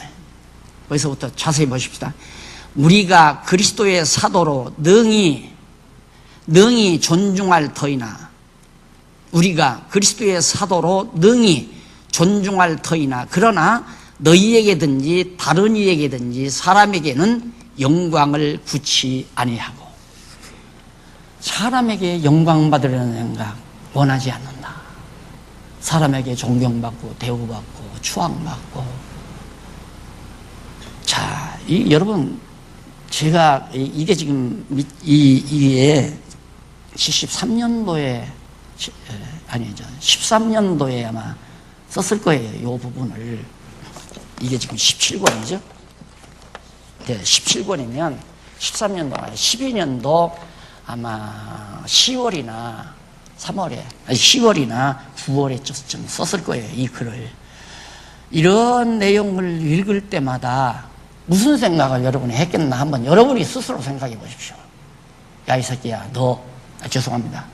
거기서부터 자세히 보십시다. 우리가 그리스도의 사도로 능히 존중할 터이나 우리가 그리스도의 사도로 능히 존중할 터이나 그러나 너희에게든지 다른 이에게든지 사람에게는 영광을 굳이 아니하고 사람에게 영광 받으려는 생각 원하지 않는다. 사람에게 존경받고 대우받고 추앙받고. 자, 여러분 제가 이게 지금 이게 73년도에 아니죠 13년도에 아마 썼을 거예요. 이 부분을. 이게 지금 17권이죠. 네, 17권이면 13년도 12년도 아마 10월이나 3월에 10월이나 9월에 좀 썼을 거예요. 이 글을. 이런 내용을 읽을 때마다 무슨 생각을 여러분이 했겠나 한번 여러분이 스스로 생각해 보십시오. 야, 이 새끼야, 너 죄송합니다.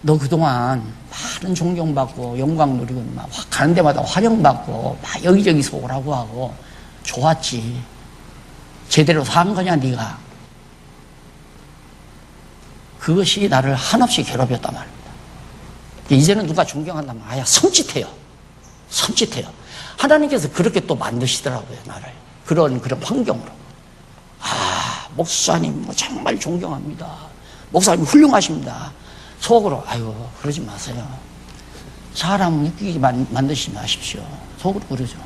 너 그동안 많은 존경받고 영광 누리고 막 가는 데마다 환영받고 막 여기저기서 오라고 하고 좋았지. 제대로 산 거냐 네가. 그것이 나를 한없이 괴롭혔단 말입니다. 이제는 누가 존경한다면 아야 섬찟해요. 섬찟해요. 하나님께서 그렇게 또 만드시더라고요. 나를. 그런 환경으로. 아, 목사님 뭐 정말 존경합니다. 목사님 훌륭하십니다. 속으로 아이고 그러지 마세요. 사람 웃기게 만드시지 마십시오. 속으로 그러죠.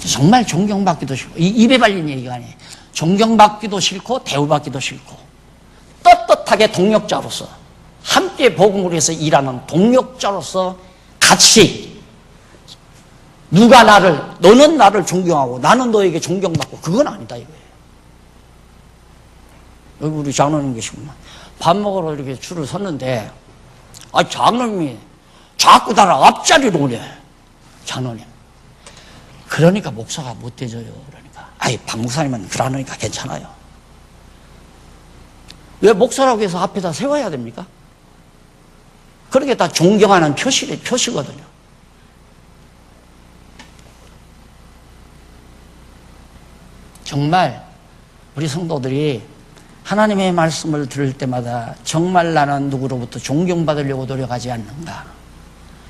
정말 존경받기도 싫고 입에 발린 얘기가 아니에요. 존경받기도 싫고 대우받기도 싫고 떳떳하게 동력자로서 함께 복음을 위해서 일하는 동력자로서 같이 누가 너는 나를 존경하고 나는 너에게 존경받고 그건 아니다 이거예요. 여기 우리 장로님 계시구나. 밥 먹으러 이렇게 줄을 섰는데 장로님이 자꾸 나를 앞자리로 오래. 장로님. 그러니까 목사가 못 되져요. 그러니까 박 목사님은 그러니까 괜찮아요. 왜 목사라고 해서 앞에다 세워야 됩니까? 그렇게 다 존경하는 표시거든요. 정말 우리 성도들이 하나님의 말씀을 들을 때마다 정말 나는 누구로부터 존경받으려고 노력하지 않는가,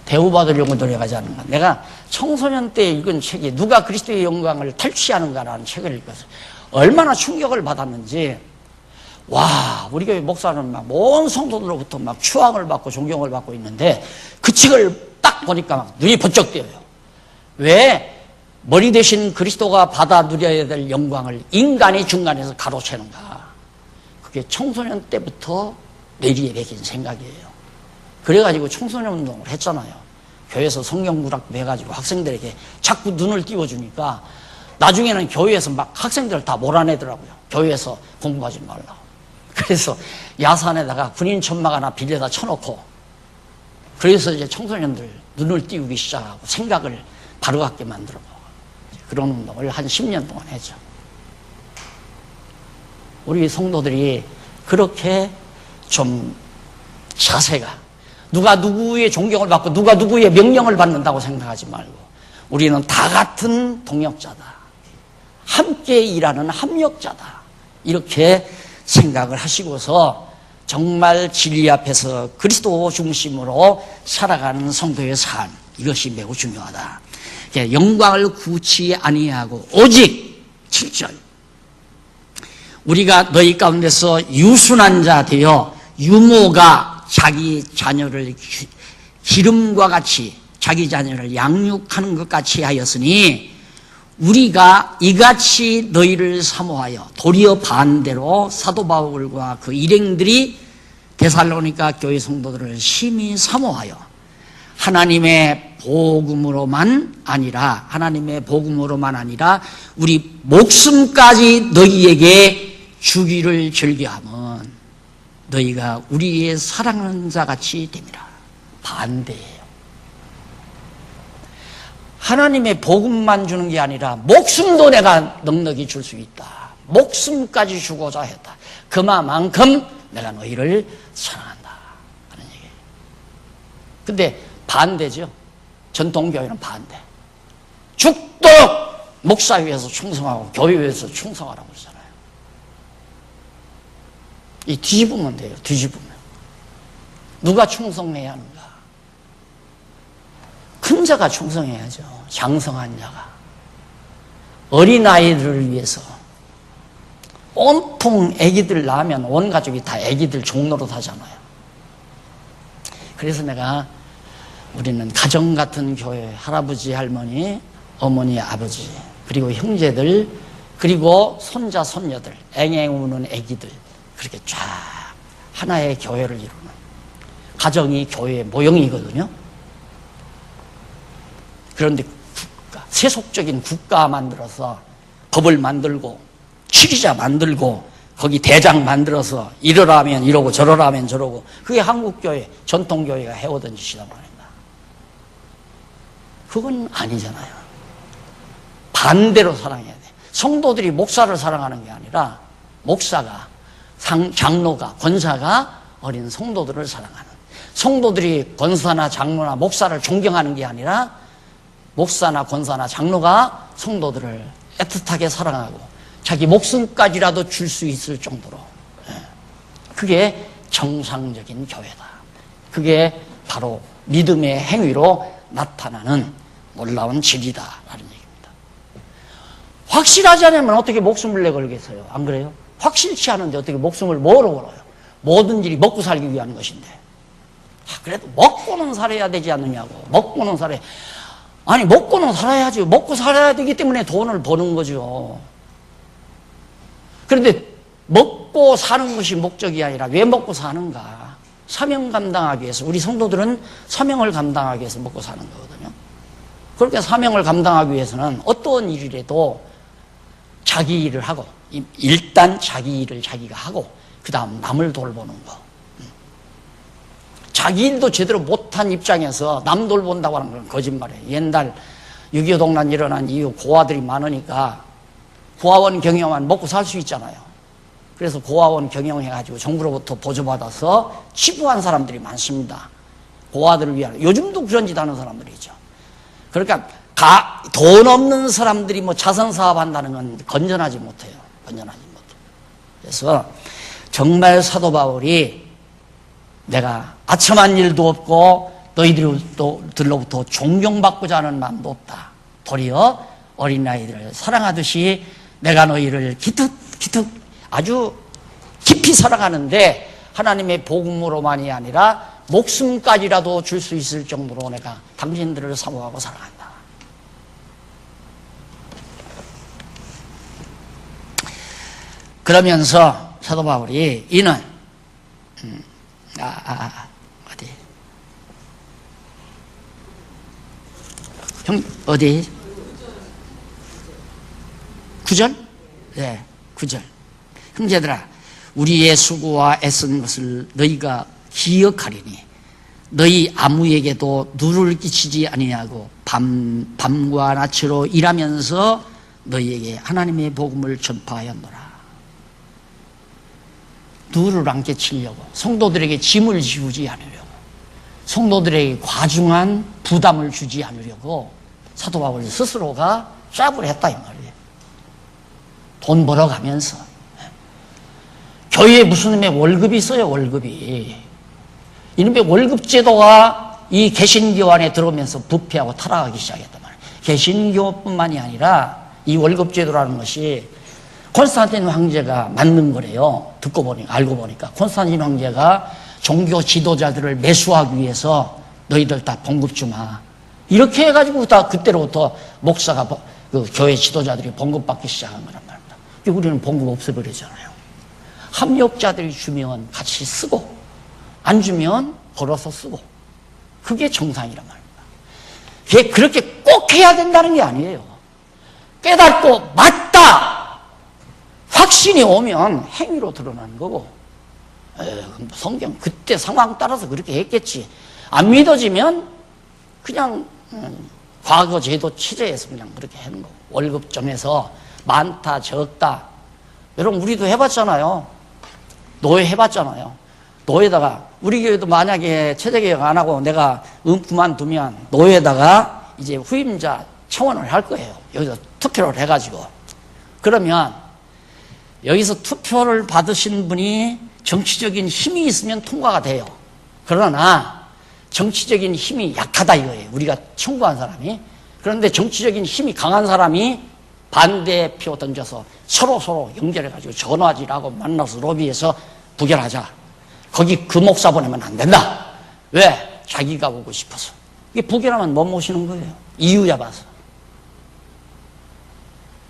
대우받으려고 노력하지 않는가. 내가 청소년 때 읽은 책이 누가 그리스도의 영광을 탈취하는가라는 책을 읽었어요. 얼마나 충격을 받았는지. 와, 우리 교회 목사는 막 온 성도들로부터 막 추앙을 받고 존경을 받고 있는데 그 책을 딱 보니까 막 눈이 번쩍 뜨여요. 왜? 머리 대신 그리스도가 받아 누려야 될 영광을 인간이 중간에서 가로채는가. 그게 청소년 때부터 뇌리에 배긴 생각이에요. 그래가지고 청소년 운동을 했잖아요. 교회에서 성경구락도 해가지고 학생들에게 자꾸 눈을 띄워주니까 나중에는 교회에서 막 학생들을 다 몰아내더라고요. 교회에서 공부하지 말라고. 그래서 야산에다가 군인 천막 하나 빌려다 쳐놓고 그래서 이제 청소년들 눈을 띄우기 시작하고 생각을 바로 갖게 만들어보고 그런 운동을 한 10년 동안 했죠. 우리 성도들이 그렇게 좀 자세가 누가 누구의 존경을 받고 누가 누구의 명령을 받는다고 생각하지 말고 우리는 다 같은 동역자다. 함께 일하는 합력자다. 이렇게 생각을 하시고서 정말 진리 앞에서 그리스도 중심으로 살아가는 성도의 삶, 이것이 매우 중요하다. 영광을 구치 아니하고 오직 7절 우리가 너희 가운데서 유순한 자 되어 유모가 자기 자녀를 기름과 같이 자기 자녀를 양육하는 것 같이 하였으니 우리가 이같이 너희를 사모하여 도리어 반대로 사도 바울과 그 일행들이 데살로니가 교회 성도들을 심히 사모하여 하나님의 복음으로만 아니라 우리 목숨까지 너희에게 주기를 즐겨하면 너희가 우리의 사랑하는 자 같이 됨이라. 반대예요. 하나님의 복음만 주는 게 아니라 목숨도 내가 넉넉히 줄 수 있다. 목숨까지 주고자 했다. 그만큼 내가 너희를 사랑한다 하는 얘기예요. 근데 반대죠. 전통교회는 반대. 죽도록 목사 위해서 충성하고 교회 위해서 충성하라고 그러잖아요. 이 뒤집으면 돼요. 뒤집으면. 누가 충성해야 하는가? 큰 자가 충성해야죠. 장성한 자가. 어린아이들을 위해서 온통 애기들 낳으면 온 가족이 다 애기들 종로로 하잖아요. 그래서 우리는 가정 같은 교회, 할아버지, 할머니, 어머니, 아버지, 그리고 형제들, 그리고 손자, 손녀들, 앵앵 우는 애기들, 그렇게 쫙 하나의 교회를 이루는 가정이 교회의 모형이거든요. 그런데 세속적인 국가 만들어서 법을 만들고 치리자 만들고 거기 대장 만들어서 이러라 하면 이러고 저러라 하면 저러고, 그게 한국교회, 전통교회가 해오던 짓이란 말입니다. 그건 아니잖아요. 반대로 사랑해야 돼. 성도들이 목사를 사랑하는 게 아니라 목사가, 장로가, 권사가 어린 성도들을 사랑하는, 성도들이 권사나 장로나 목사를 존경하는 게 아니라 목사나 권사나 장로가 성도들을 애틋하게 사랑하고 자기 목숨까지라도 줄 수 있을 정도로, 그게 정상적인 교회다. 그게 바로 믿음의 행위로 나타나는 놀라운 진리다라는 얘기입니다. 확실하지 않으면 어떻게 목숨을 내걸겠어요? 안 그래요? 확실치 않은데 어떻게 목숨을 뭐로 걸어요? 모든 일이 먹고 살기 위한 것인데. 그래도 먹고는 살아야 되지 않느냐고. 먹고는 살아야. 아니, 먹고는 살아야죠. 먹고 살아야 되기 때문에 돈을 버는 거죠. 그런데 먹고 사는 것이 목적이 아니라 왜 먹고 사는가? 사명 감당하기 위해서. 우리 성도들은 사명을 감당하기 위해서 먹고 사는 거거든요. 그렇게 사명을 감당하기 위해서는 어떤 일이라도 자기 일을 하고, 일단 자기 일을 자기가 하고, 그 다음 남을 돌보는 거. 자기 일도 제대로 못한 입장에서 남 돌본다고 하는 건 거짓말이에요. 옛날 6.25 동란 일어난 이후 고아들이 많으니까 고아원 경영만 먹고 살 수 있잖아요. 그래서 고아원 경영해가지고 정부로부터 보조받아서 치부한 사람들이 많습니다. 고아들을 위하여. 요즘도 그런 짓 하는 사람들이 있죠. 그러니까 돈 없는 사람들이 뭐 자선사업 한다는 건 건전하지 못해요. 건전하지 못해요. 그래서 정말 사도 바울이 내가 아첨한 일도 없고 너희들로부터 존경받고자 하는 마음도 없다. 도리어 어린아이들을 사랑하듯이 내가 너희를 기특 아주 깊이 사랑하는데 하나님의 복음으로만이 아니라 목숨까지라도 줄 수 있을 정도로 내가 당신들을 사모하고 사랑한다. 그러면서 사도 바울이 이는 어디? 어디? 9절? 네, 9절. 형제들아, 우리의 수고와 애쓴 것을 너희가 기억하리니 너희 아무에게도 누를 끼치지 아니하고 밤과 낮으로 일하면서 너희에게 하나님의 복음을 전파하였노라. 누를 안 끼치려고, 성도들에게 짐을 지우지 않으려고, 성도들에게 과중한 부담을 주지 않으려고 사도 바울 스스로가 짭을 했다 이 말이에요. 돈 벌어가면서. 교회에 무슨 놈의 월급이 있어요, 월급이. 이놈의 월급제도가 이 개신교 안에 들어오면서 부패하고 타락하기 시작했단 말이에요. 개신교뿐만이 아니라 이 월급제도라는 것이 콘스탄틴 황제가 만든 거래요. 듣고 보니까, 알고 보니까. 콘스탄틴 황제가 종교 지도자들을 매수하기 위해서 너희들 다 봉급 주마. 이렇게 해가지고 다 그때로부터 목사가, 그 교회 지도자들이 봉급 받기 시작한 거란 말입니다. 우리는 봉급 없애버리잖아요. 합력자들이 주면 같이 쓰고, 안 주면 벌어서 쓰고. 그게 정상이란 말입니다. 그게 그렇게 꼭 해야 된다는 게 아니에요. 깨닫고 맞다! 확신이 오면 행위로 드러나는 거고, 성경 그때 상황 따라서 그렇게 했겠지. 안 믿어지면 그냥 과거 제도 체제에서 그냥 그렇게 하는 거고, 월급 정해서 많다 적다. 여러분 우리도 해봤잖아요. 노예 해봤잖아요. 노예다가 우리 교회도 만약에 체제개혁 안 하고 내가 그만두면 노예다가 이제 후임자 청원을 할 거예요. 여기서 투표를 해가지고. 그러면 여기서 투표를 받으신 분이 정치적인 힘이 있으면 통과가 돼요. 그러나 정치적인 힘이 약하다 이거예요. 우리가 청구한 사람이. 그런데 정치적인 힘이 강한 사람이 반대표 던져서 서로 연결해가지고 전화질하고 만나서 로비해서 부결하자. 거기 그 목사 보내면 안 된다. 왜? 자기가 오고 싶어서. 이게 부결하면 못 모시는 거예요. 이유 잡아서.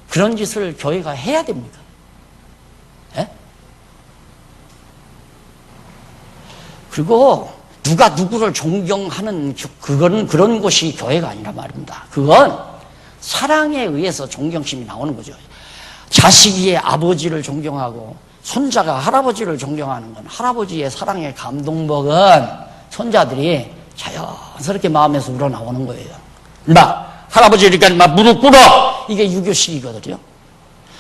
그런 짓을 교회가 해야 됩니까? 예? 그리고 누가 누구를 존경하는 그런 곳이 교회가 아니라 말입니다. 그건 사랑에 의해서 존경심이 나오는 거죠. 자식이 아버지를 존경하고 손자가 할아버지를 존경하는 건 할아버지의 사랑의 감동복은 손자들이 자연스럽게 마음에서 우러나오는 거예요. 할아버지 이렇게 무릎 꿇어! 이게 유교식이거든요.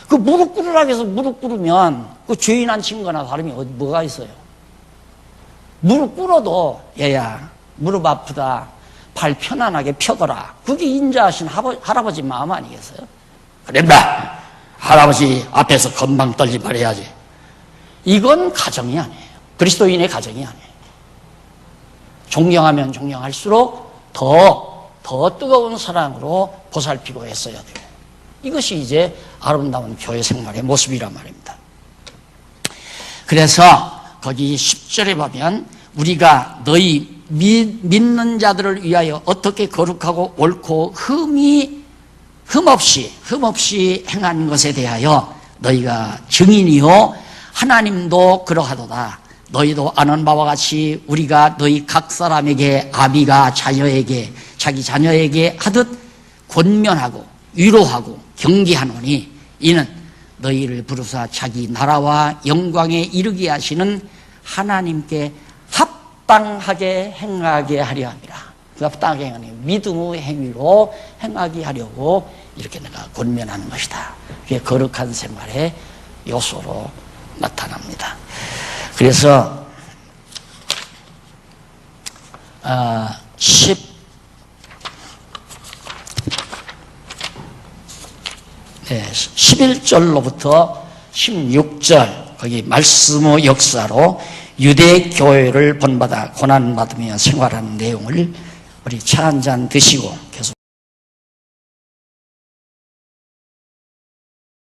그 무릎 꿇으라고 해서 무릎 꿇으면 그 죄인 안 친 거나 다름이 뭐가 있어요? 무릎 꿇어도 얘야 무릎 아프다 발 편안하게 펴더라. 그게 인자하신 할아버지 마음 아니겠어요? 그래 할아버지 앞에서 건방 떨지 말아야지. 이건 가정이 아니에요. 그리스도인의 가정이 아니에요. 존경하면 존경할수록 더 뜨거운 사랑으로 보살피고 했어야 돼요. 이것이 이제 아름다운 교회 생활의 모습이란 말입니다. 그래서 거기 10절에 보면 우리가 너희 믿는 자들을 위하여 어떻게 거룩하고 옳고 흠없이 행한 것에 대하여 너희가 증인이요 하나님도 그러하도다. 너희도 아는 바와 같이 우리가 너희 각 사람에게 아비가 자기 자녀에게 하듯 권면하고 위로하고 경계하노니 이는 너희를 부르사 자기 나라와 영광에 이르게 하시는 하나님께 합당하게 행하게 하려 함이라. 그 합당하게 행하는 믿음의 행위로 행하게 하려고 이렇게 내가 권면하는 것이다. 그게 거룩한 생활의 요소로 나타납니다. 그래서 11절로부터 16절 거기 말씀의 역사로 유대교회를 본받아 고난받으며 생활하는 내용을 우리 차 한잔 드시고 계속